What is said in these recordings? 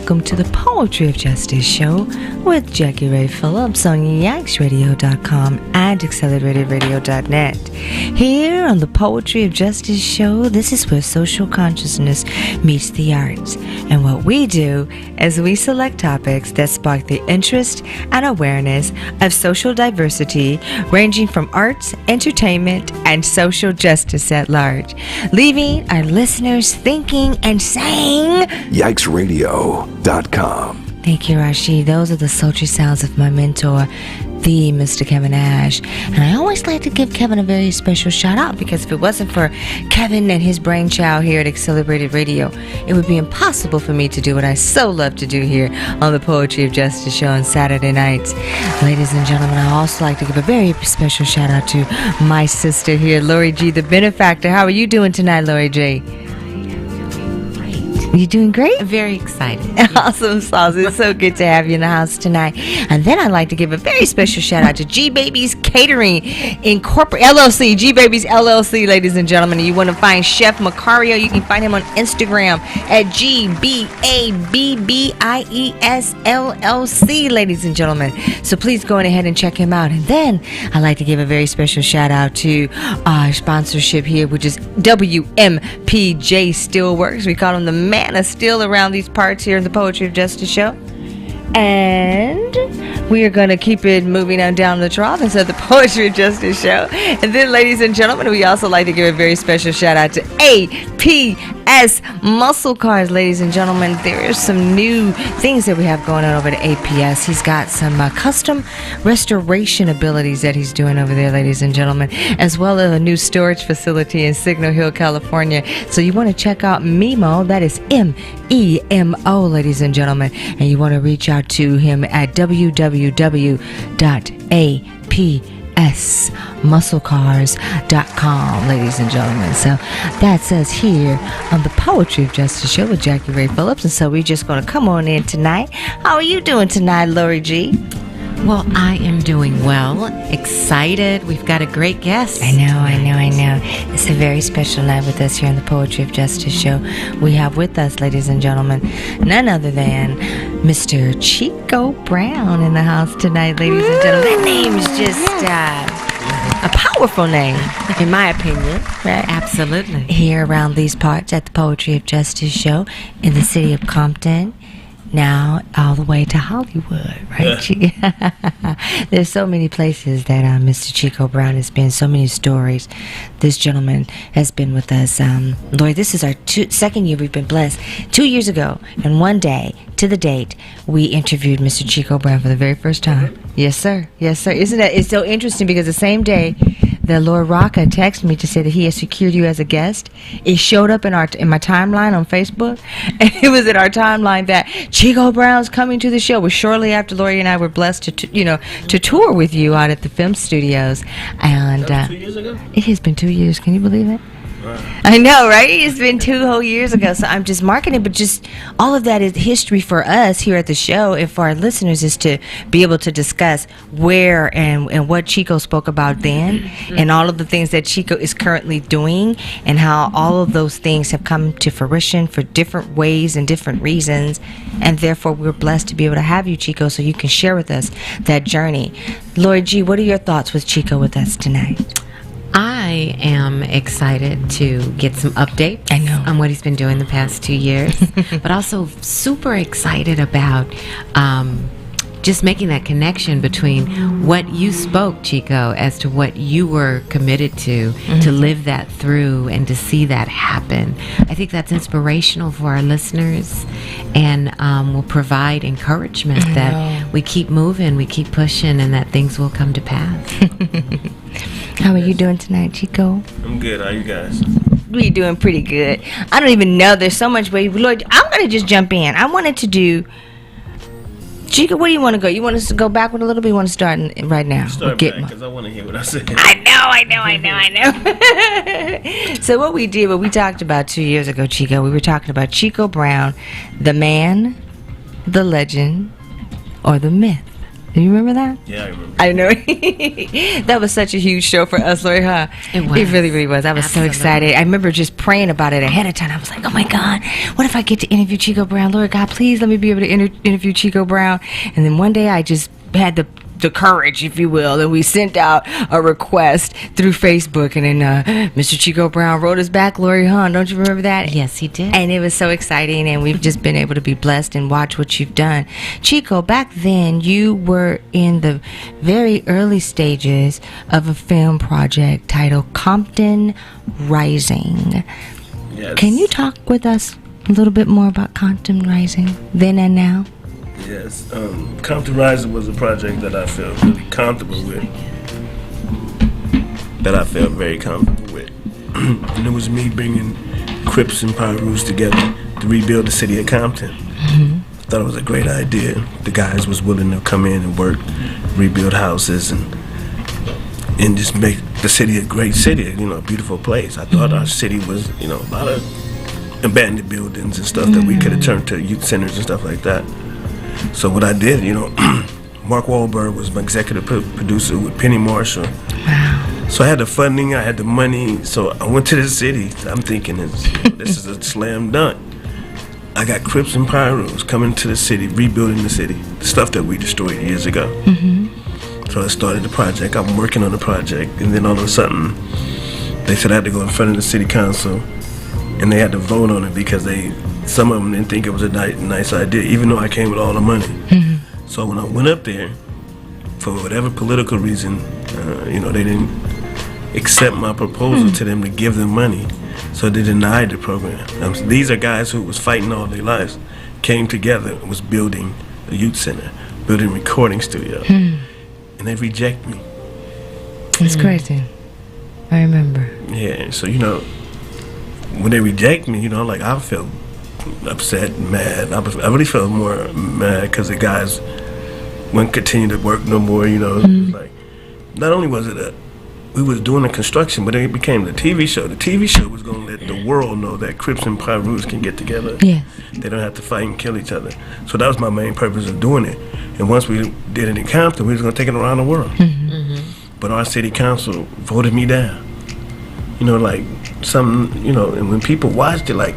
welcome to the Poetry of Justice show with Jackie Ray Phillips on yaxradio.com and acceleratedраdio.net. Here on the Poetry of Justice show, this is where social consciousness meets the arts. And what we do is we select topics that spark the interest and awareness of social diversity, ranging from arts, entertainment, and social justice at large, leaving our listeners thinking and saying, yaxradio.com. Thank you, Rashid. Those are the sultry sounds of my mentor, the Mr. Kevin Ash. And I always like to give Kevin a very special shout out, because if it wasn't for Kevin and his brainchild here at Accelerated Radio, it would be impossible for me to do what I so love to do here on the Poetry of Justice show on Saturday nights. Ladies and gentlemen, I also like to give a very special shout out to my sister here, Lori G The Benefactor. How are you doing tonight, Lori G? You doing great? Very excited. Awesome sauce. It's so good to have you in the house tonight. And then I'd like to give a very special shout out to G Babies Catering Incorporated LLC. G Babies LLC, ladies and gentlemen. You want to find Chef Macario, you can find him on Instagram at GBABBIES ladies and gentlemen. So please go on ahead and check him out. And then I'd like to give a very special shout out to our sponsorship here, which is WMPJ Steelworks. We call him the man of steel around these parts here in the Poetry of Justice show. And we are going to keep it moving on down the trough instead of the Poetry of Justice show. And then, ladies and gentlemen, we also like to give a very special shout out to APS Muscle Cars. Ladies and gentlemen, there are some new things that we have going on over at APS. He's got some custom restoration abilities that he's doing over there, ladies and gentlemen, as well as a new storage facility in Signal Hill, California. So you want to check out Memo, that is MEMO, ladies and gentlemen, and you want to reach out to him at www.apsmusclecars.com, ladies and gentlemen. So that's us here on the Poetry of Justice show with Jackie Ray Phillips. And so we're just going to come on in tonight. How are you doing tonight, Lori G? Well, I am doing well, excited. We've got a great guest. I know. It's a very special night with us here on the Poetry of Justice show. We have with us, ladies and gentlemen, none other than Mr. Chico Brown in the house tonight, ladies and gentlemen. That name is just a powerful name, in my opinion, right? Absolutely. Here around these parts at the Poetry of Justice show in the city of Compton. Now all the way to Hollywood, right? Yeah. There's so many places that Mr. Chico Brown has been, so many stories. This gentleman has been with us. Lori, this is our second year we've been blessed. 2 years ago, and one day, to the date, we interviewed Mr. Chico Brown for the very first time. Yes, sir. Yes, sir. Isn't that, it's so interesting, because the same day that Lord Roka texted me to say that he has secured you as a guest, it showed up in my timeline on Facebook, and it was in our timeline that Chico Brown's coming to the show. Was shortly after Lori and I were blessed to tour with you out at the film studios, and 2 years ago. It has been 2 years. Can you believe it? Right. I know, right? It's been 2 whole years ago, so I'm just marking it. But just all of that is history for us here at the show, and for our listeners is to be able to discuss where and what Chico spoke about then, and all of the things that Chico is currently doing, and how all of those things have come to fruition for different ways and different reasons. And therefore, we're blessed to be able to have you, Chico, so you can share with us that journey. Lori G, what are your thoughts with Chico with us tonight? I am excited to get some updates on what he's been doing the past 2 years, but also super excited about just making that connection between what you spoke, Chico, as to what you were committed to live that through and to see that happen. I think that's inspirational for our listeners, and will provide encouragement that we keep moving, we keep pushing, and that things will come to pass. How are you doing tonight, Chico? I'm good. How you guys? We're doing pretty good. I don't even know. There's so much way. Lord, I'm going to just jump in. I wanted to do... Chico, where do you want to go? You want us to go backward a little bit? You want to start right now? Start back, because I want to hear what I said. I know. So what we talked about 2 years ago, Chico, we were talking about Chico Brown, the man, the legend, or the myth. Do you remember that? Yeah, I remember. I know. That was such a huge show for us, Lori, huh? It was. It really, really was. I was Absolutely. so excited. I remember just praying about it ahead of time. I was like, oh my God, what if I get to interview Chico Brown? Lord God, please let me be able to interview Chico Brown. And then one day I just had the courage, if you will, and we sent out a request through Facebook, and then Mr. Chico Brown wrote us back, Lori, huh? Don't you remember that? Yes, he did. And it was so exciting, and we've just been able to be blessed and watch what you've done. Chico, back then you were in the very early stages of a film project titled Compton Rising. Yes. Can you talk with us a little bit more about Compton Rising, then and now? Yes. Compton Rising was a project that I felt really comfortable with. That I felt very comfortable with. And it was me bringing Crips and Pyrus together to rebuild the city of Compton. I thought it was a great idea. The guys was willing to come in and work, rebuild houses, and just make the city a great city, a beautiful place. I thought our city was, a lot of abandoned buildings and stuff that we could have turned to youth centers and stuff like that. So what I did, Mark Wahlberg was my executive producer with Penny Marshall. Wow. So I had the funding, I had the money, so I went to the city. I'm thinking, this is a slam dunk. I got Crips and Pyrus coming to the city, rebuilding the city, the stuff that we destroyed years ago. So I started the project. I'm working on the project, and then all of a sudden, they said I had to go in front of the city council, and they had to vote on it because some of them didn't think it was a nice idea, even though I came with all the money. So when I went up there, for whatever political reason, they didn't accept my proposal to them to give them money, so they denied the program. These are guys who was fighting all their lives, came together and was building a youth center, building a recording studio, and they reject me. It's crazy. I remember. Yeah, so when they reject me, I felt upset, mad. I really felt more mad because the guys wouldn't continue to work no more. It was like, not only was it we was doing the construction, but it became the TV show. The TV show was going to let the world know that Crips and Pyrus can get together. Yes. They don't have to fight and kill each other. So that was my main purpose of doing it. And once we did it in Compton, we was going to take it around the world. But our city council voted me down. And when people watched it, like,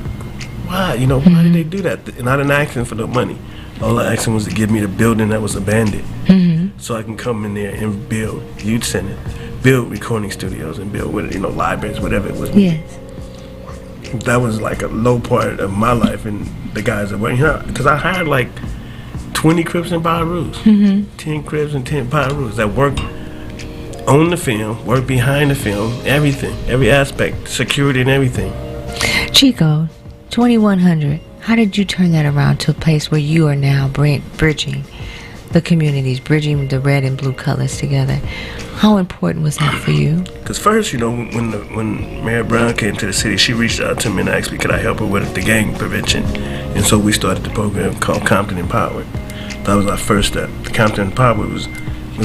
why? Why did they do that? And I didn't ask them for the money. All I asked them was to give me the building that was abandoned, so I can come in there and build youth center, build recording studios, and build libraries, whatever it was. Yes. That was like a low part of my life, and the guys that went here, because I hired like 20 Crips and Pyrus, 10 Crips and 10 Pyrus that worked on the film, worked behind the film, everything, every aspect, security and everything. Chico, 2100. How did you turn that around to a place where you are now bridging the communities, bridging the red and blue colors together? How important was that for you? Because first, when Mayor Brown came to the city, she reached out to me and asked me could I help her with the gang prevention. And so we started the program called Compton Empowered. That was our first step. The Compton Empowered was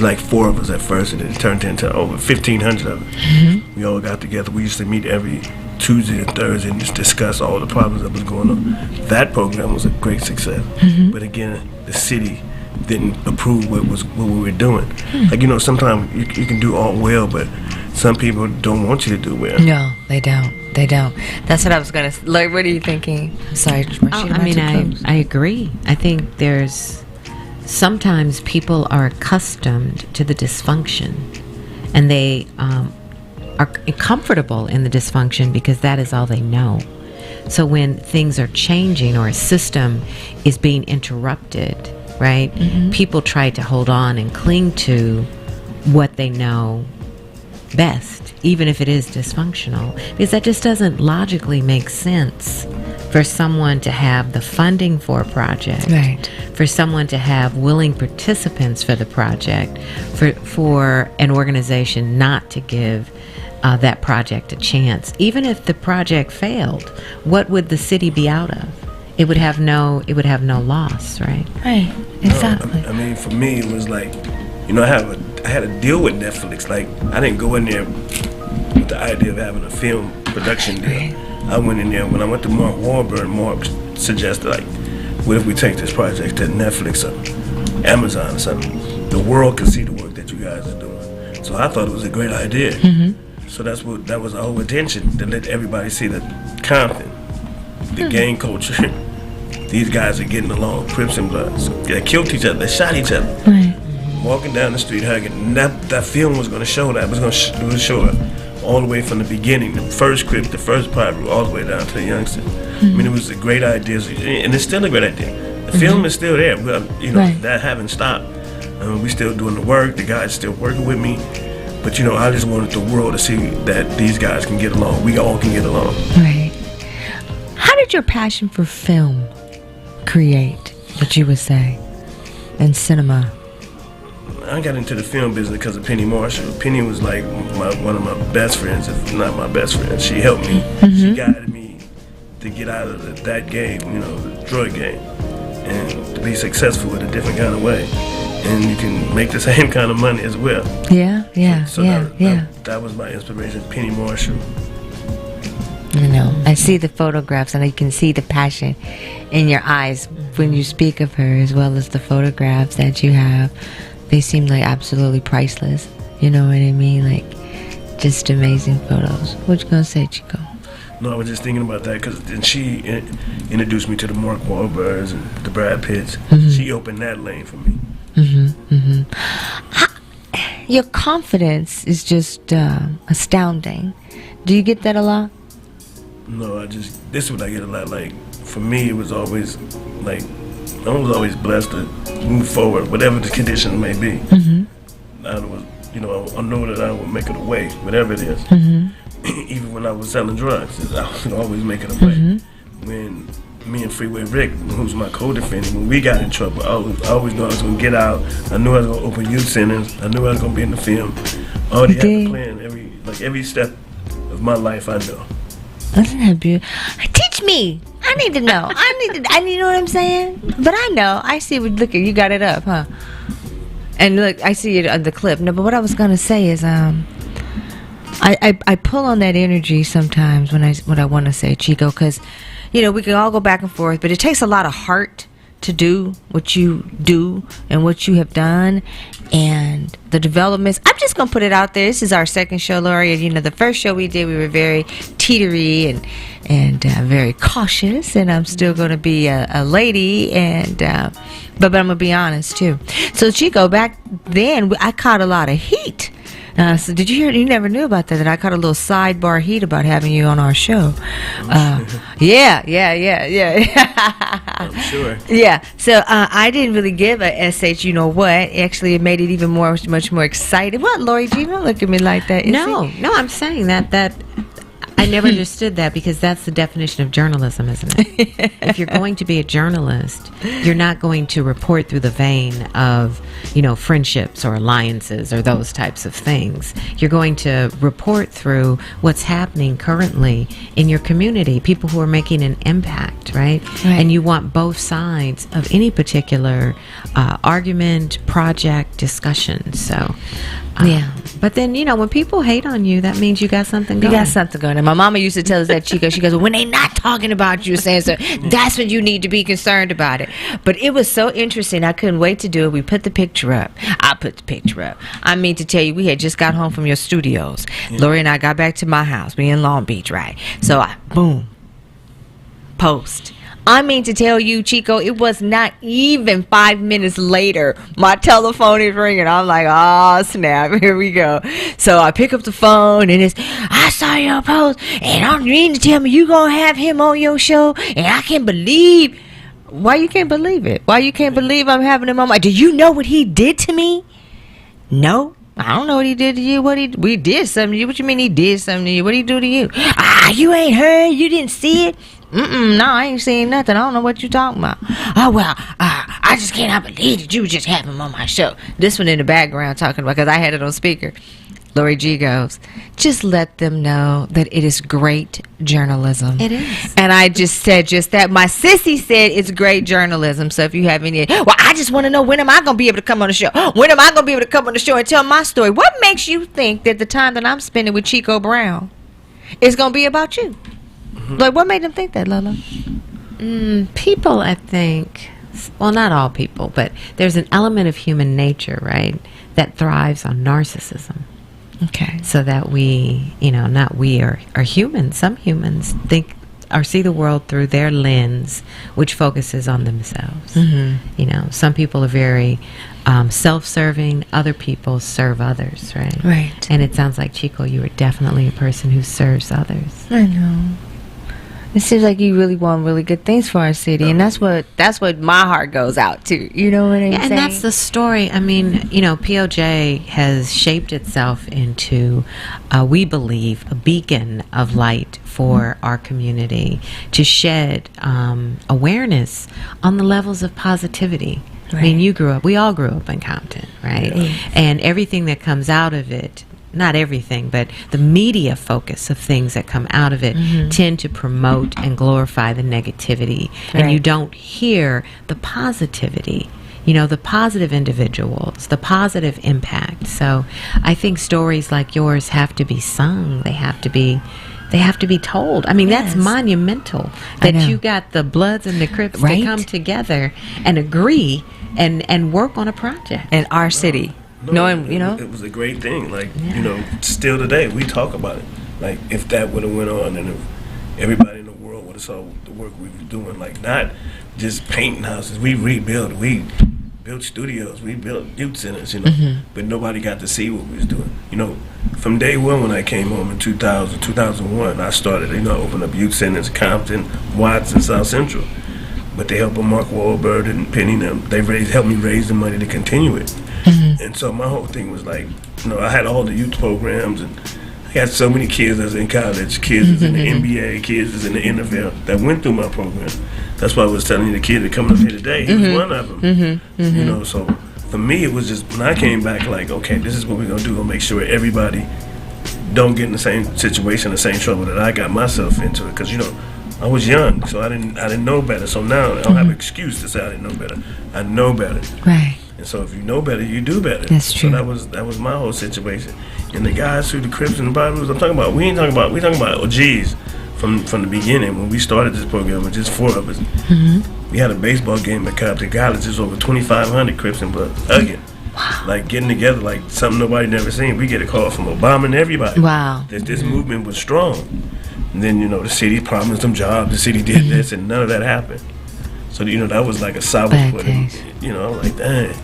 like 4 of us at first, and it turned into over 1,500 of us. We all got together. We used to meet every Tuesday and Thursday and just discuss all the problems that was going on. That program was a great success. But again, the city didn't approve what we were doing. Sometimes you can do all well, but some people don't want you to do well. No, they don't. That's what I was going to. Like, what are you thinking? I'm sorry. I agree. I think sometimes people are accustomed to the dysfunction, and they are comfortable in the dysfunction because that is all they know. So when things are changing or a system is being interrupted, right, people try to hold on and cling to what they know best, even if it is dysfunctional, because that just doesn't logically make sense for someone to have the funding for a project, right, for someone to have willing participants for the project, for an organization not to give that project a chance. Even if the project failed, what would the city be out of? It would have no loss, right? Right, exactly. For me, it was like, I had a deal with Netflix. Like, I didn't go in there with the idea of having a film production deal. I went in there, when I went to Mark Wahlberg, Mark suggested, like, what if we take this project to Netflix or Amazon or something? the world can see the work that you guys are doing. So I thought it was a great idea. So that was our whole intention, to let everybody see that Compton, the gang culture, these guys are getting along, Crips and Bloods. They killed each other, they shot each other. Right. Walking down the street hugging. And that film was going to show that. It was going to show it all the way from the beginning, the first Crip, the first Pirate, all the way down to the youngsters. I mean, it was a great idea, and it's still a great idea. The film is still there. Well, that haven't stopped. We still doing the work. The guys still working with me. But I just wanted the world to see that these guys can get along. We all can get along. Right. How did your passion for film create, what you would say, and cinema? I got into the film business because of Penny Marshall. Penny was like one of my best friends, if not my best friend. She helped me. She guided me to get out of that game, the drug game, and to be successful in a different kind of way. And you can make the same kind of money as well. That was my inspiration, Penny Marshall. I see the photographs, and I can see the passion in your eyes when you speak of her, as well as the photographs that you have. They seem like absolutely priceless. You know what I mean? Like, just amazing photos. What you gonna say, Chico? No, I was just thinking about that because then she introduced me to the Mark Wahlbergs and the Brad Pitts. She opened that lane for me. Your confidence is just astounding. Do you get that a lot? No, this is what I get a lot. Like, for me, it was always like, I was always blessed to move forward, whatever the condition may be. I know that I will make it a way, whatever it is. Even when I was selling drugs, I was always making a way. When me and Freeway Rick, who's my co-defendant, when we got in trouble, I always knew I was going to get out. I knew I was going to open youth centers. I knew I was going to be in the film. I already had a plan. Every step of my life, I know. Isn't that beautiful? Teach me. I need to know. You know what I'm saying? But I know. I see. Look, you got it up, huh? And look, I see it on the clip. No, but what I was gonna say is, I pull on that energy sometimes when I want to say, Chico, because we can all go back and forth, but it takes a lot of heart to do what you do and what you have done, and the developments. I'm just gonna put it out there. This is our second show, Lori, and the first show we did, we were very teetery and very cautious, and I'm still gonna be a lady, and but I'm gonna be honest too. So Chico, back then I caught a lot of heat. So did you hear? You never knew about that I caught a little sidebar heat about having you on our show. Yeah. I'm sure. Yeah. So I didn't really give a SH. You know what? Actually, it made it even much more exciting. What, Lori G? Don't look at me like that. No. I'm saying that I never understood that, because that's the definition of journalism, isn't it? If you're going to be a journalist, you're not going to report through the vein of, friendships or alliances or those types of things. You're going to report through what's happening currently in your community, people who are making an impact, right? And you want both sides of any particular argument, project, discussion. So, But then, when people hate on you, that means you got something going. You got something going. And my mama used to tell us that, Chico. She goes, when they not talking about you, saying so, that's when you need to be concerned about it. But it was so interesting. I couldn't wait to do it. We put the picture up. I put the picture up. I mean to tell you, we had just got home from your studios. Lori and I got back to my house. We in Long Beach, right? So I, boom, post. I mean to tell you, Chico, it was not even 5 minutes later, my telephone is ringing. I'm like, oh, snap, here we go. So I pick up the phone, and I saw your post, and I'm meaning to tell me you gonna have him on your show, and I can't believe. Why you can't believe it? Why you can't believe I'm having him on my... Do you know what he did to me? No. I don't know what he did to you. We did something to you. What you mean he did something to you? What did he do to you? You ain't heard? You didn't see it? No, I ain't seen nothing. I don't know what you talking about. Oh, well, I just cannot believe that you just have him on my show. This one in the background talking about, because I had it on speaker. Lori G goes, just let them know that it is great journalism. It is. And I just said just that. My sissy said it's great journalism. So if you have any, I just want to know, when am I going to be able to come on the show? When am I going to be able to come on the show and tell my story? What makes you think that the time that I'm spending with Chico Brown is going to be about you? Like, what made them think that, Lola? People, I think, well, not all people, but there's an element of human nature, right, that thrives on narcissism. Okay. So that we, not we are humans. Some humans think or see the world through their lens, which focuses on themselves. Some people are very self-serving. Other people serve others, right? Right. And it sounds like, Chico, you are definitely a person who serves others. I know. It seems like you really want really good things for our city, and that's what my heart goes out to. You know what I'm saying? And that's the story. I mean, POJ has shaped itself into, we believe, a beacon of light for our community to shed awareness on the levels of positivity. Right. I mean, we all grew up in Compton, right? Yeah. And everything that comes out of it, not everything, but the media focus of things that come out of it tend to promote and glorify the negativity. Right. And you don't hear the positivity, the positive individuals, the positive impact. So I think stories like yours have to be sung. They have to be told. I mean, that's monumental that you got the Bloods and the Crips to come together and agree and work on a project. In our city. It was a great thing. Like, still today we talk about it. Like, if that would have went on, and if everybody in the world would have saw the work we were doing, like not just painting houses, we rebuilt, we built studios, we built youth centers, but nobody got to see what we was doing. From day one when I came home in 2001, I started, open up youth centers, Compton, Watts, and South Central. But they helped Mark Wahlberg and Penny and them. They helped me raise the money to continue it. And so my whole thing was like, I had all the youth programs, and I got so many kids that's in college, kids that's in the NBA, kids that's in the NFL that went through my program. That's why I was telling you the kid that coming up here today, he was one of them. So for me, it was just, when I came back, like, okay, this is what we're going to do. We'll make sure everybody don't get in the same situation, the same trouble that I got myself into. Because, I was young, so I didn't know better. So now I don't have an excuse to say I didn't know better. I know better. Right. And so if you know better, you do better. That's true. So that was my whole situation. And the guys who the Crips and the Bibles, we talking about OGs from the beginning. When we started this program with just 4 of us, we had a baseball game at Compton College. There's over 2,500 Crips and Bloods hugging. Wow. Like getting together like something nobody never seen. We get a call from Obama and everybody. Wow. That this movement was strong. And then, the city promised them jobs, the city did this, and none of that happened. So, that was like a solid put. I'm like, dang.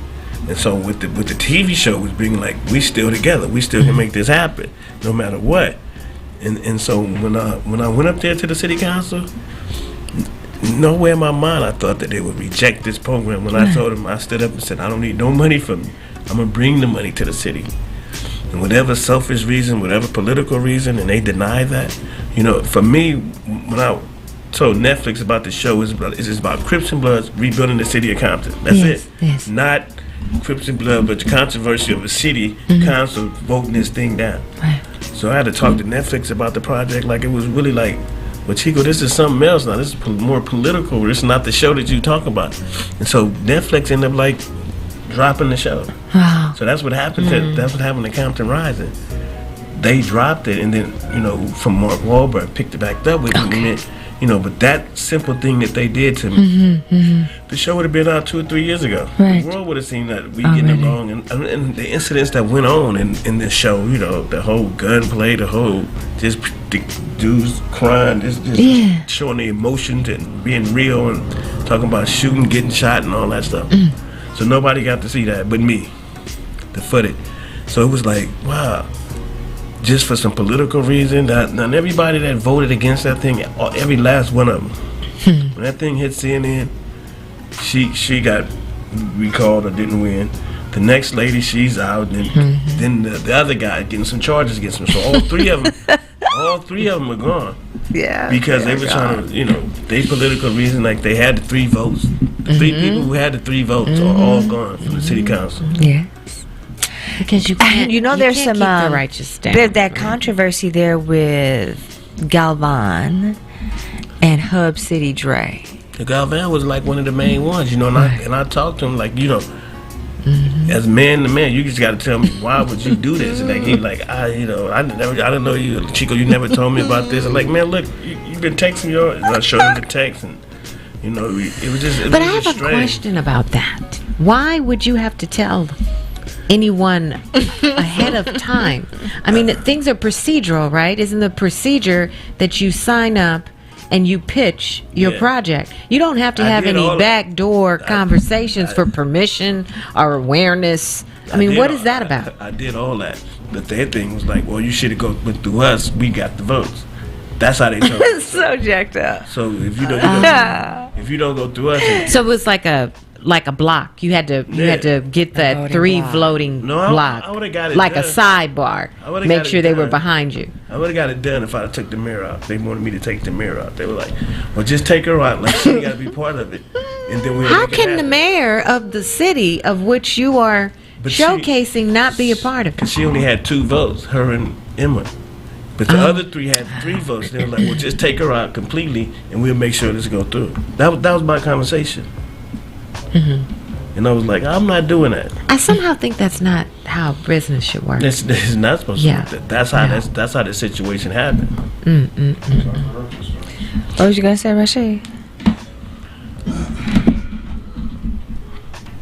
And so with the TV show was being like, we still together, we still can make this happen, no matter what. And so when I went up there to the city council, nowhere in my mind I thought that they would reject this program. When I told them, I stood up and said, I don't need no money from you. I'm gonna bring the money to the city. And whatever selfish reason, whatever political reason, and they deny that, for me, when I told Netflix about the show, it's about Crips and Bloods rebuilding the city of Compton. That's it. Yes. Not Crips and Blood, but the controversy of a city council voting this thing down. Right. So I had to talk to Netflix about the project, like it was really like, well, Chico, this is something else now. This is more political. This is not the show that you talk about. And so Netflix ended up like dropping the show. Wow. So that's what happened. That's what happened to Compton Rising. They dropped it, and then from Mark Wahlberg picked it back up with me. But that simple thing that they did to me, the show would have been out 2 or 3 years ago. Right. The world would have seen that we getting along, and the incidents that went on in this show, the whole gunplay, the whole just the dudes crying, just showing the emotions and being real and talking about shooting, getting shot, and all that stuff. So nobody got to see that but me, the footage. So it was like, wow. Just for some political reason, and everybody that voted against that thing, every last one of them, when that thing hit CNN, she got recalled or didn't win. The next lady, she's out, and then the other guy getting some charges against him. So all three of them, are gone. Yeah. Because they were trying to, they political reason, like they had the 3 votes. The 3 people who had the 3 votes are all gone from the city council. Yeah. Because you can't, there's can't some keep the righteous down. There's that controversy there with Galvan and Hub City Dre. The Galvan was like one of the main ones, and I talked to him like, as man to man, you just got to tell me why would you do this? And like he like, I didn't know you, Chico. You never told me about this. I'm like, man, look, you've been texting and I showed him the text, and You know, it was just. But I have a question about that. Why would you have to tell anyone ahead of time? I mean, things are procedural, right? Isn't the procedure that you sign up and you pitch your project? You don't have to have any backdoor conversations for permission or awareness. I mean, what is that about? I did all that. But their thing was like, well, you should have went through us. We got the votes. That's how they told us. So jacked up. So if you don't, if you don't go through us, so it was like a block. You had to get that three voting block. I would have got it like done. a sidebar. Make sure they were behind you. I would have got it done if I took the mirror out. They wanted me to take the mirror out. They were like, well, just take her out. Like, she got to be part of it. And then how can the mayor of the city of which you are showcasing not be a part of it? Because she only had 2 votes, her and Emma. But the other 3 had 3 votes. They were like, well, just take her out completely, and we'll make sure this go through. That was my conversation. Mm-hmm. And I was like, I'm not doing that. I somehow think that's not how business should work. It's not supposed to work. That's how the situation happened. What was you gonna say, Rashid?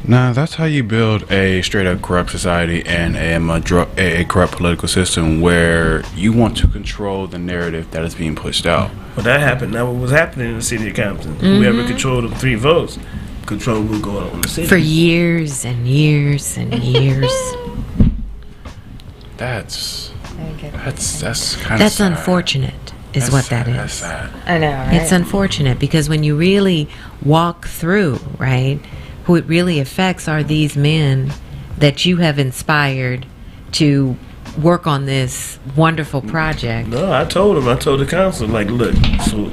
Nah, that's how you build a straight up corrupt society and a corrupt political system where you want to control the narrative that is being pushed out. Well, that happened. Now, what was happening in the city of Compton? Whoever controlled the 3 votes, control what was going on in the city. For years and years and years. That's kind of sad. Unfortunate. Is what that is. That's sad. I know, right? It's unfortunate because when you really walk through, right, who it really affects are these men that you have inspired to work on this wonderful project. No, I told the council, like, look, so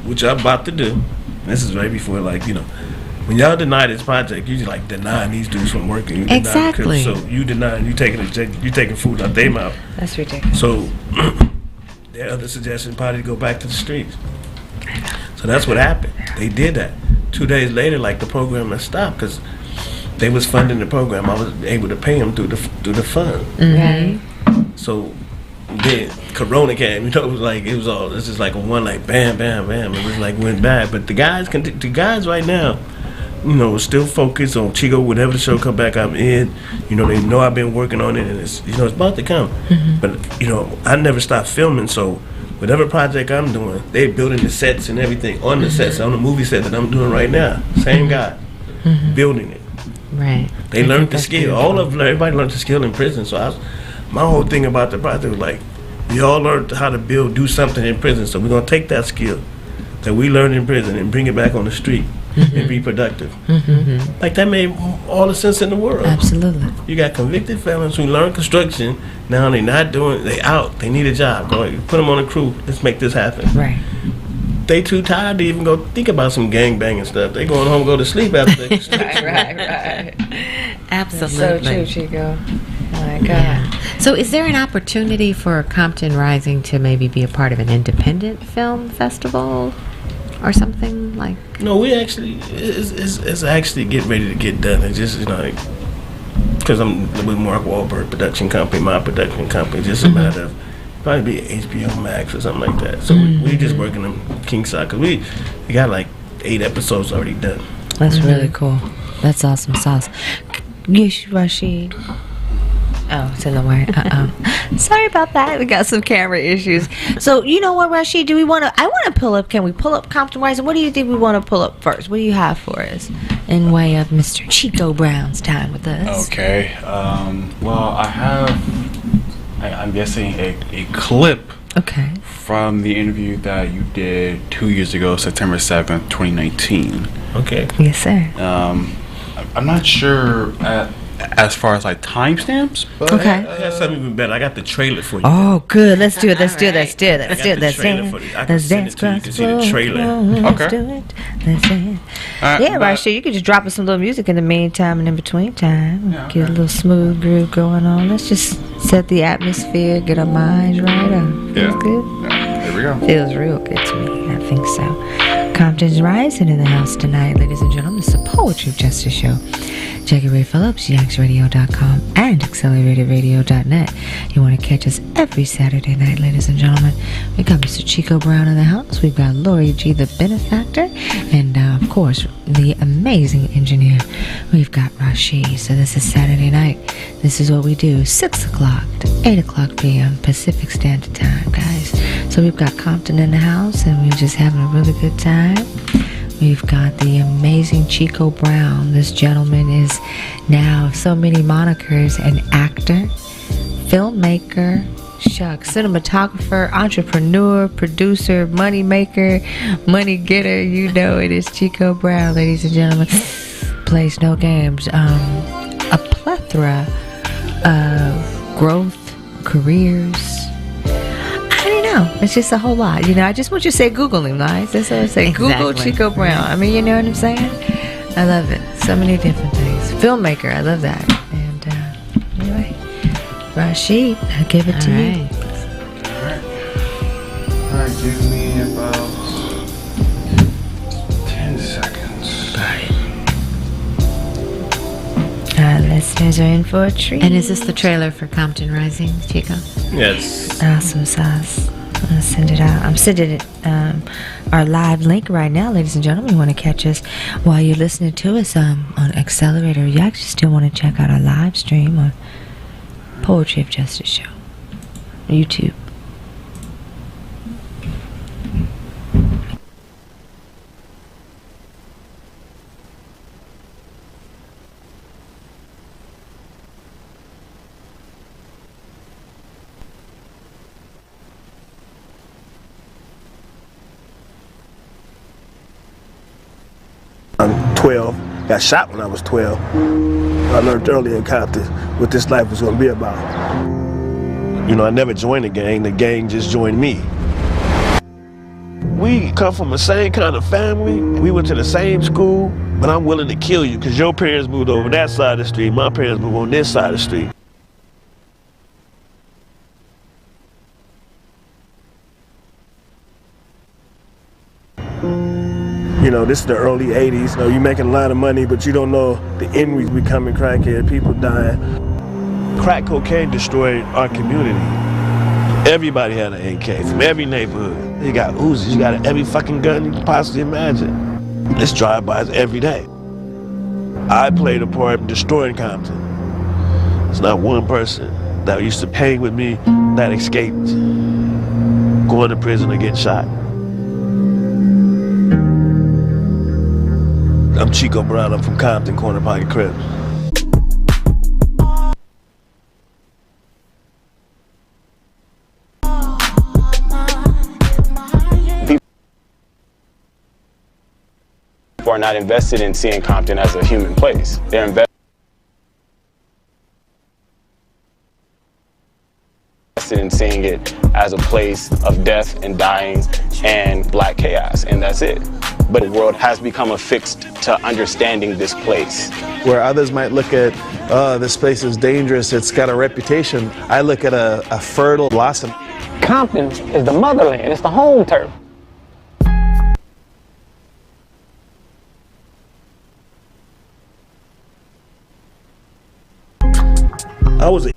what y'all about to do, this is right before, like, you know, when y'all deny this project, you just like denying these dudes from working. Exactly. So you denying, you taking food out their mouth. That's ridiculous. So their other suggestion probably to go back to the streets. So that's what happened. They did that. 2 days later, like, the program had stopped because they was funding the program. I was able to pay them through the fund. Mm-hmm. So then Corona came. You know, it was all. It's just like a one, like bam, bam, bam. It was like went bad. But the guys right now, you know, still focused on Chico. Whenever the show come back, I'm in. You know, they know I've been working on it, and it's about to come. Mm-hmm. But you know, I never stopped filming, so. Whatever project I'm doing, they're building the sets and everything on the sets, on the movie set that I'm doing right now. Same guy, building it. Right. They learned the skill. Everybody learned the skill in prison. So my whole thing about the project was like, we all learned how to do something in prison. So we're gonna take that skill that we learned in prison and bring it back on the street and be productive. Mm-hmm. Like, that made all the sense in the world. Absolutely. You got convicted felons who learn construction. Now they out. They need a job. Go ahead, put them on a crew. Let's make this happen. Right. They too tired to even go think about some gangbanging stuff. They going home, go to sleep after they Right. Absolutely. That's so true, Chico. My God. Yeah. So is there an opportunity for Compton Rising to maybe be a part of an independent film festival or something like? No, we actually it's actually getting ready to get done. It's just, you know, like, because I'm with Mark Wahlberg production company, my production company. Just a matter of probably be HBO Max or something like that. So we just working on King Side because we got like 8 episodes already done. That's really cool. That's awesome sauce. Yes, Rashid. Oh, it's in the way. Sorry about that. We got some camera issues. So, you know what, Rashid? I want to pull up. Can we pull up Compton Rising? What do you think we want to pull up first? What do you have for us in way of Mr. Chico Brown's time with us? Okay. Well, I'm guessing a clip. Okay. From the interview that you did 2 years ago, September 7th, 2019. Okay. Yes, sir. I'm not sure as far as like timestamps, but okay. I got something even better. I got the trailer for you. Oh, good. Let's do it. Let's do it. Right. Let's do it. Let's do it. Let's dance. Let's dance. You can see the trailer. Let's do it. Let's dance. Yeah, Rashid, you could just drop us some little music in the meantime and in between time. Get a little smooth groove going on. Let's just set the atmosphere, get our minds right up. Yeah. Feels good. Yeah. There we go. Feels real good to me. I think so. Compton's Rising in the house tonight, ladies and gentlemen. It's a Poetry of Justice show. Jackie Ray Phillips, yaxradio.com and acceleratedраdio.net. You want to catch us every Saturday night, ladies and gentlemen. We got Mr. Chico Brown in the house. We've got Lori G The Benefactor. And, of course, the amazing engineer. We've got Rashid. So this is Saturday night. This is what we do. 6 o'clock to 8 o'clock p.m. Pacific Standard Time, guys. So we've got Compton in the house, and we're just having a really good time. We've got the amazing Chico Brown. This gentleman is now so many monikers: an actor, filmmaker, cinematographer, entrepreneur, producer, money maker, money getter. You know it is Chico Brown, ladies and gentlemen. Plays no games. A plethora of growth, careers. I don't know. It's just a whole lot. You know, I just want you to say Google him, guys. That's what I say. Exactly. Google Chico Brown. I mean, you know what I'm saying? I love it. So many different things. Filmmaker. I love that. And anyway, Rashid, I'll give it to you. All right, give me about 10 seconds. Our listeners are in for a treat. And is this the trailer for Compton Rising, Chico? Yes. Awesome sauce. I'm gonna send it out. I'm sending it our live link right now, ladies and gentlemen. You want to catch us while you're listening to us on Accelerator. You actually still want to check out our live stream on Poetry of Justice show, YouTube. I'm 12, got shot when I was 12. I learned early in Compton what this life was going to be about. You know, I never joined the gang just joined me. We come from the same kind of family, we went to the same school, but I'm willing to kill you because your parents moved over that side of the street, my parents moved on this side of the street. You know, this is the early 80s. You know, you're making a lot of money, but you don't know the envy's becoming crackhead, people dying. Crack cocaine destroyed our community. Everybody had an AK from every neighborhood. You got Uzis, you got every fucking gun you can possibly imagine. It's drive-bys every day. I played a part in destroying Compton. There's not one person that used to hang with me that escaped going to prison or getting shot. I'm Chico Brown, I'm from Compton, Corner Pocket Cribs. People are not invested in seeing Compton as a human place. They're invested in seeing it as a place of death and dying and black chaos, and that's it. But the world has become affixed to understanding this place. Where others might look at, this place is dangerous, it's got a reputation, I look at a fertile blossom. Compton is the motherland, it's the home turf. I was a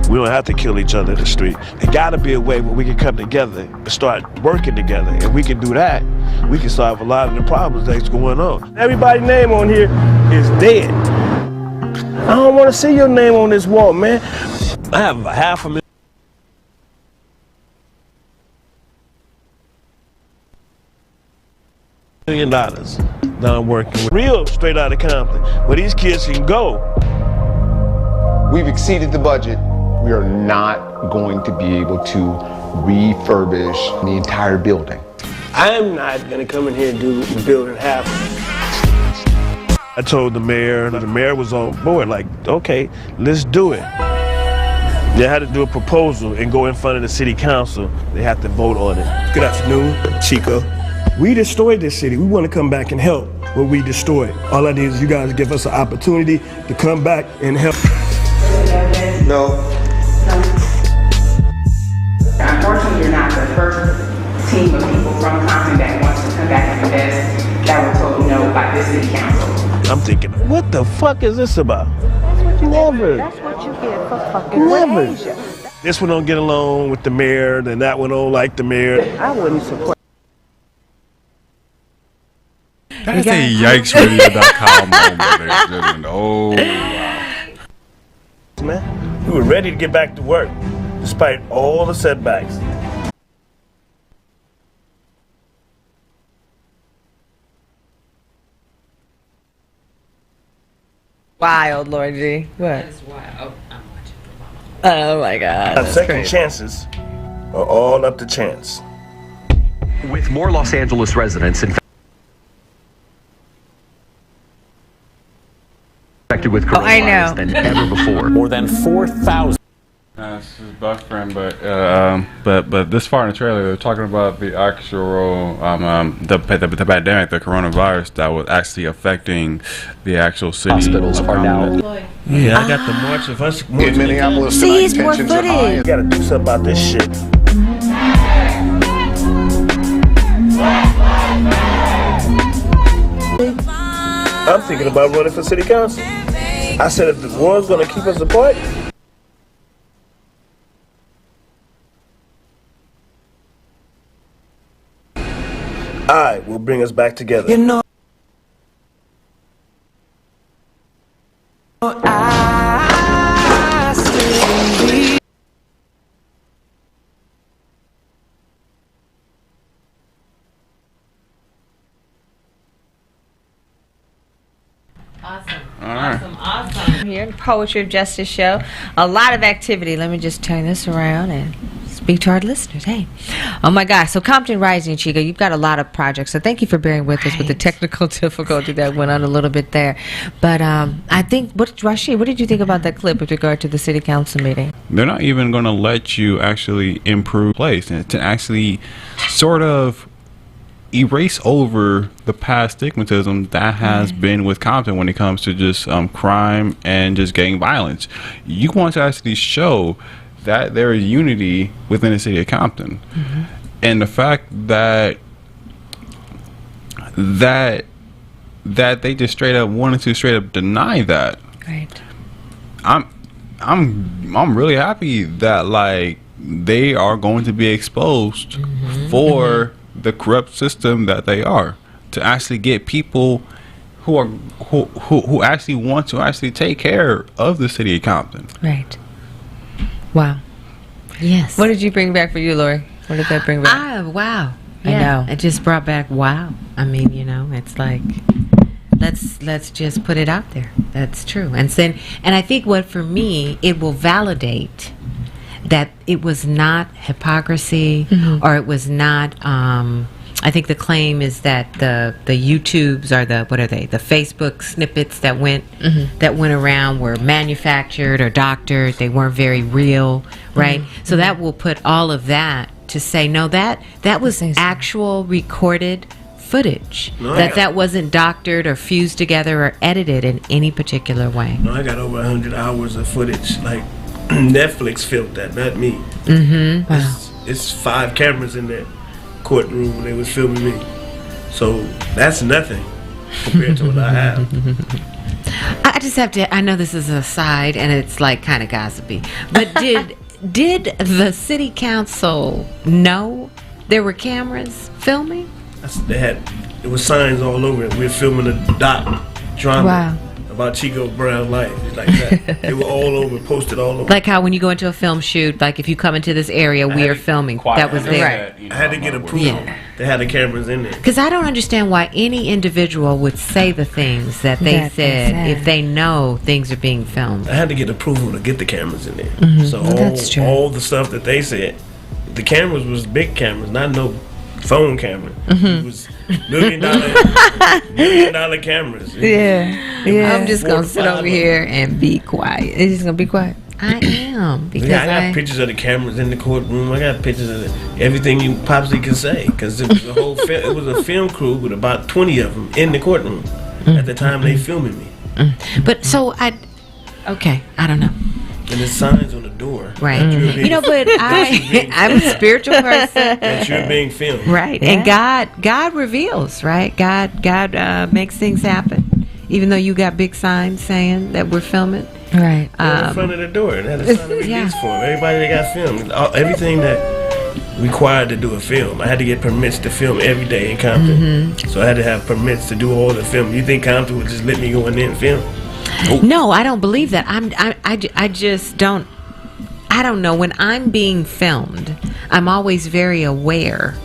we don't have to kill each other in the street. There gotta be a way where we can come together and start working together. And we can do that, we can solve a lot of the problems that's going on. Everybody's name on here is dead. I don't want to see your name on this wall, man. I have $500,000 that I'm working with. Real straight out of Compton, where these kids can go. We've exceeded the budget. We are not going to be able to refurbish the entire building. I'm not gonna come in here and do the building half. I told the mayor was on board, like, okay, let's do it. They had to do a proposal and go in front of the city council. They have to vote on it. Good afternoon, Chico. We destroyed this city. We want to come back and help what we destroyed. All I need is you guys give us an opportunity to come back and help. No. first team of people from Compton that wants to come back and invest that were told no by the city council. I'm thinking, what the fuck is this about? Never. That's what you get for fucking with Asia. This one don't get along with the mayor, then that one don't like the mayor. I wouldn't support. That's a yikesradio.com moment, ladies and gentlemen. Oh, man, we were ready to get back to work, despite all the setbacks. Wild, Lord G. What? That's wild. Oh my God. That's Second crazy. chances are all up to chance. With more Los Angeles residents infected with coronavirus than ever before. More than 4,000. This is best friend, but this far in the trailer, they're talking about the actual the pandemic, the coronavirus that was actually affecting the actual city. Hospitals are now. Yeah, I got the March of Us. In Minneapolis See, tonight, it's more tensions are high. footage. You gotta do something about this shit. I'm thinking about running for city council. I said if the war's gonna keep us apart, I will bring us back together. You know, I still believe. Awesome. Here, the Poetry of Justice show. A lot of activity. Let me just turn this around and speak to our listeners. Hey. Oh my gosh. So Compton Rising, Chico, you've got a lot of projects. So thank you for bearing with us with the technical difficulty that went on a little bit there. But I think, Rashid, what did you think about that clip with regard to the city council meeting? They're not even going to let you actually improve place and to actually sort of erase over the past stigmatism that has been with Compton when it comes to just crime and just gang violence. You want to actually show that there is unity within the city of Compton, and the fact that they just straight up wanted to straight up deny that. Right. I'm really happy that like they are going to be exposed for the corrupt system that they are, to actually get people who actually want to actually take care of the city of Compton. Right. Wow. Yes. What did you bring back for you, Lori? What did that bring back? Wow. I Yeah. know. It just brought back wow. I mean, you know, it's like let's just put it out there. That's true. And I think what for me it will validate that it was not hypocrisy or it was not I think the claim is that the YouTubes are the Facebook snippets that went around were manufactured or doctored. They weren't very real, right? So that will put all of that to say no, that was actual recorded footage. That wasn't doctored or fused together or edited in any particular way. No, I got over 100 hours of footage. Like Netflix filmed that, not me. Wow. It's 5 cameras in there. Courtroom when they was filming me, so that's nothing compared to what I have. I just have to. I know this is a side, and it's like kind of gossipy. But did the city council know there were cameras filming? There was signs all over it. We're filming a doc drama about Chico Brown's life. It's like that. They were all over, posted all over. Like how when you go into a film shoot, like if you come into this area, we are filming. That was there. I had to get approval. They had the cameras in there. Because I don't understand why any individual would say the things that they said if they know things are being filmed. I had to get approval to get the cameras in there. So all the stuff that they said, the cameras was big cameras, not no phone camera. It was $1 million cameras. Yeah. I'm just gonna sit over here and be quiet. It's just gonna be quiet. I am because I got pictures of the cameras in the courtroom. I got pictures of everything you possibly can say because it was a whole it was a film crew with about 20 of them in the courtroom at the time they filming me. But so I don't know. And there's signs on the door. Right. But I'm a spiritual person. That you're being filmed. Right. And God reveals, right? God makes things happen. Even though you got big signs saying that we're filming. Right. In front of the door. And had a sign of release for them. Everybody that got filmed. Everything that required to do a film. I had to get permits to film every day in Compton. So I had to have permits to do all the film. You think Compton would just let me go in there and film? No, I don't believe that. I just don't. I don't know. When I'm being filmed, I'm always very aware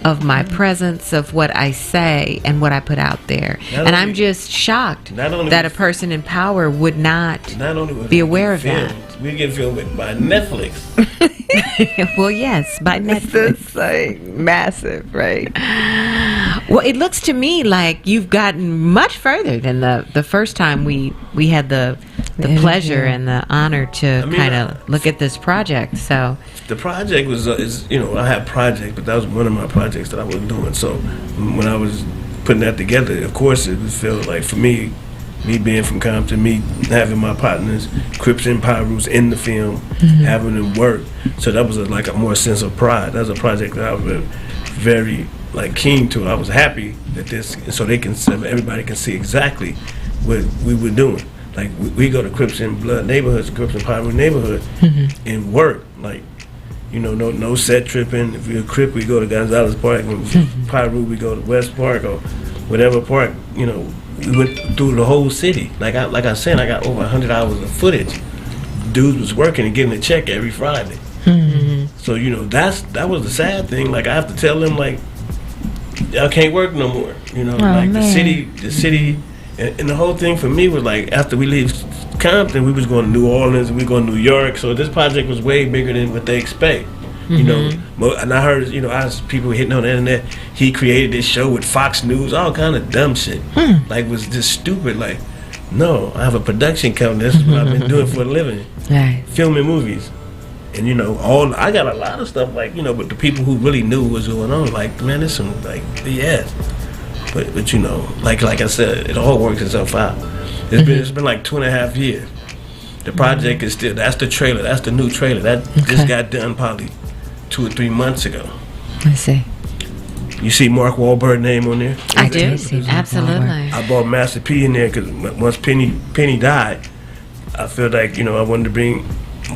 of my presence, of what I say, and what I put out there. And I'm just shocked that a person in power would not be aware of that. We get filmed by Netflix. Well, yes, by Netflix. It's like massive, right? Well, it looks to me like you've gotten much further than the first time we had the pleasure and the honor to kind of look at this project. So the project was, I had projects, but that was one of my projects that I was doing. So when I was putting that together, of course, it felt like for me being from Compton, me having my partners, Crips and Pyrus in the film, having them work. So that was like a more sense of pride. That was a project that I was very keen to. I was happy that so everybody can see exactly what we were doing. Like we go to Crips and Blood neighborhoods, Crips and Pyrus neighborhood, and work. No set tripping. If we're a Crip, we go to Gonzalez Park. When Pyrus, we go to West Park or whatever park. We went through the whole city. Like I said, I got over 100 hours of footage. Dudes was working and getting a check every Friday. So that was the sad thing. Like I have to tell them y'all can't work no more. The city, and the whole thing for me was like after we leave Compton, we was going to New Orleans, we going to New York. So this project was way bigger than what they expect. And I heard, people hitting on the internet. He created this show with Fox News, all kind of dumb shit. Was just stupid. No, I have a production company. This is what I've been doing for a living, filming movies. And I got a lot of stuff but the people who really knew what was going on, man, there's some BS. But like I said, it all works itself out. It's been like 2.5 years. The project is still. That's the trailer. That's the new trailer. That just got done probably 2 or 3 months ago. I see. You see Mark Wahlberg's name on there? I do. Absolutely. I bought Master P in there because once Penny died, I feel like I wanted to bring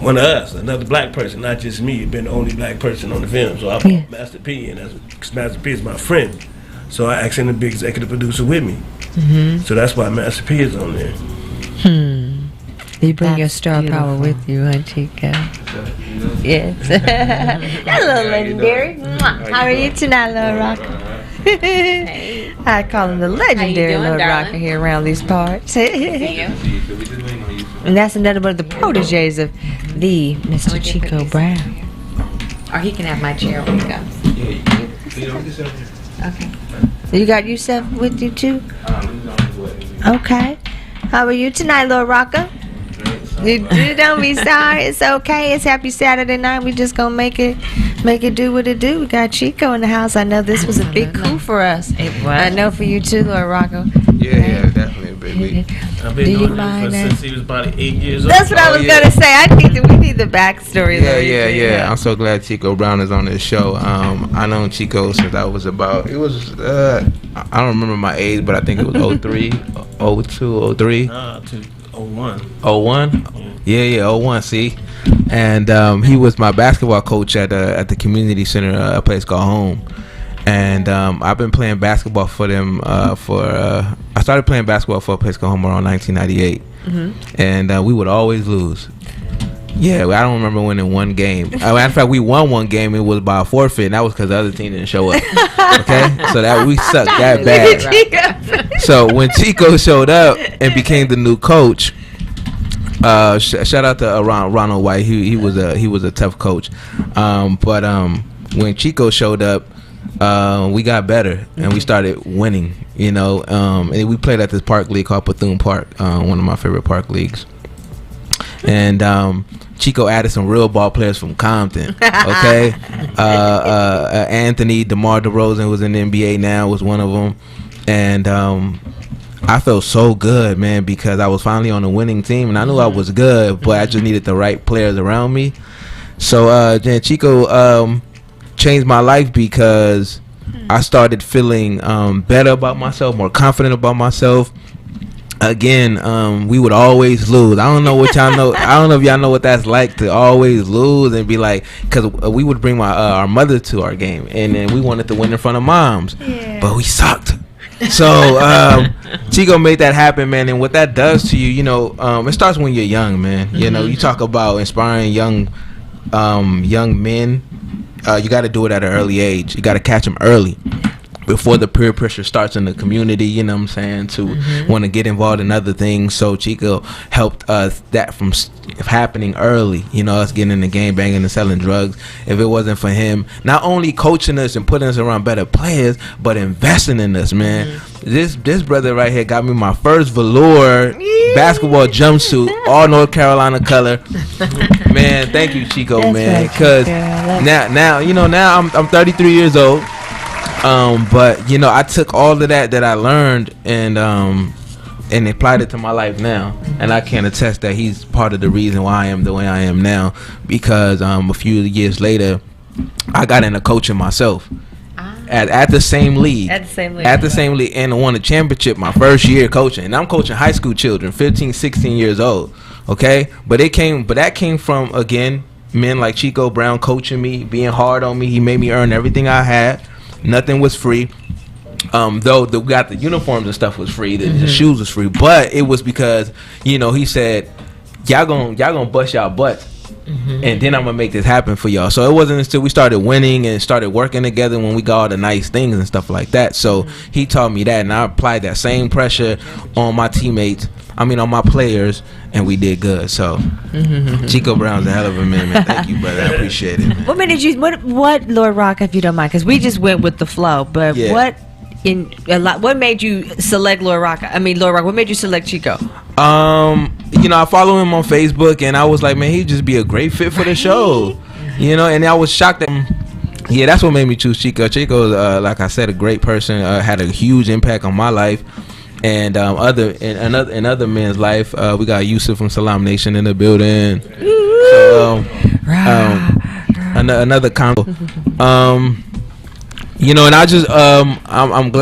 one of us, another black person, not just me. Been the only black person on the film, so I bought Master P, and because Master P is my friend, so I asked him to be executive producer with me. So that's why Master P is on there. You bring your star power with you, huh, Chico? Yes. Hello, Legendary. How are you tonight, Lord Roka? I call him the Legendary Lord Roka here around these parts. And that's another one of the proteges of the Mr. Chico Brown. Or he can have my chair when he comes. Okay. You got Yusef with you too? Okay. How are you tonight, Lord Roka? You don't be sorry. It's okay. It's happy Saturday night. We just gonna make it do what it do. We got Chico in the house. I know this was a big coup for us. It was. I know for you too, Lord Roka. Yeah, definitely, baby. I've been knowing him since he was about 8 years old. That's what I was gonna say. We need the backstory. Yeah. I'm so glad Chico Brown is on this show. I known Chico since I was about. I don't remember my age, but I think it was 03, 02, 03. 01. 01? Yeah, 01, see? And he was my basketball coach at the community center, a place called Home. And I've been playing basketball for them I started playing basketball for a place called Home around 1998. And we would always lose. Yeah, I don't remember winning one game. Matter of fact, we won one game. It was by a forfeit, and that was because the other team didn't show up. Okay? So that we sucked that bad. So when Chico showed up and became the new coach, shout out to Ronald White. He was a tough coach. But when Chico showed up, we got better and we started winning. And we played at this park league called Bethune Park, one of my favorite park leagues. And Chico added some real ball players from Compton. Okay, Anthony DeMar DeRozan was in the NBA now, was one of them. And I felt so good, man, because I was finally on a winning team, and I knew I was good, but I just needed the right players around me. So then Chico changed my life because I started feeling better about myself, more confident about myself. Again, we would always lose. I don't know what y'all know. I don't know if y'all know what that's like to always lose and be like, because we would bring our mother to our game, and then we wanted to win in front of moms, but we sucked. So Chico made that happen, man. And what that does to you, you know, it starts when you're young, man. You know, you talk about inspiring young men. You got to do it at an early age. You got to catch them early, before the peer pressure starts in the community, you know what I'm saying, to want to get involved in other things. So Chico helped us that from happening early, you know, us getting in the game, banging and selling drugs. If it wasn't for him not only coaching us and putting us around better players, but investing in us, man. This brother right here got me my first velour basketball jumpsuit, all North Carolina color. Man, thank you, Chico. That's man, because now you know, now I'm 33 years old. But you know, I took all of that I learned and applied it to my life now, and I can attest that he's part of the reason why I am the way I am now, because a few years later I got into coaching myself at the same league, and won a championship my first year coaching. And I'm coaching high school children, 15, 16 years old. Okay, but that came from, again, men like Chico Brown coaching me, being hard on me. He made me earn everything I had. Nothing was free. Though we got the uniforms and stuff was free, the shoes was free, but it was because, you know, he said, y'all gonna bust y'all butts, and then I'm gonna make this happen for y'all. So it wasn't until we started winning and started working together when we got all the nice things and stuff like that. So he taught me that, and I applied that same pressure on my teammates, on my players, and we did good. So Chico Brown's a hell of a man. Thank you, brother. I appreciate it, man. What Lord Roka, if you don't mind, because we just went with the flow, but what made you select Lord Roka? Lord Roka, what made you select Chico? You know, I follow him on Facebook, and I was like, man, he'd just be a great fit for the show. You know, and I was shocked that that's what made me choose Chico. Chico, like I said, a great person, had a huge impact on my life. And in other men's life, we got Yusef from Salam Nation in the building. So another combo. You know, and I just I'm glad.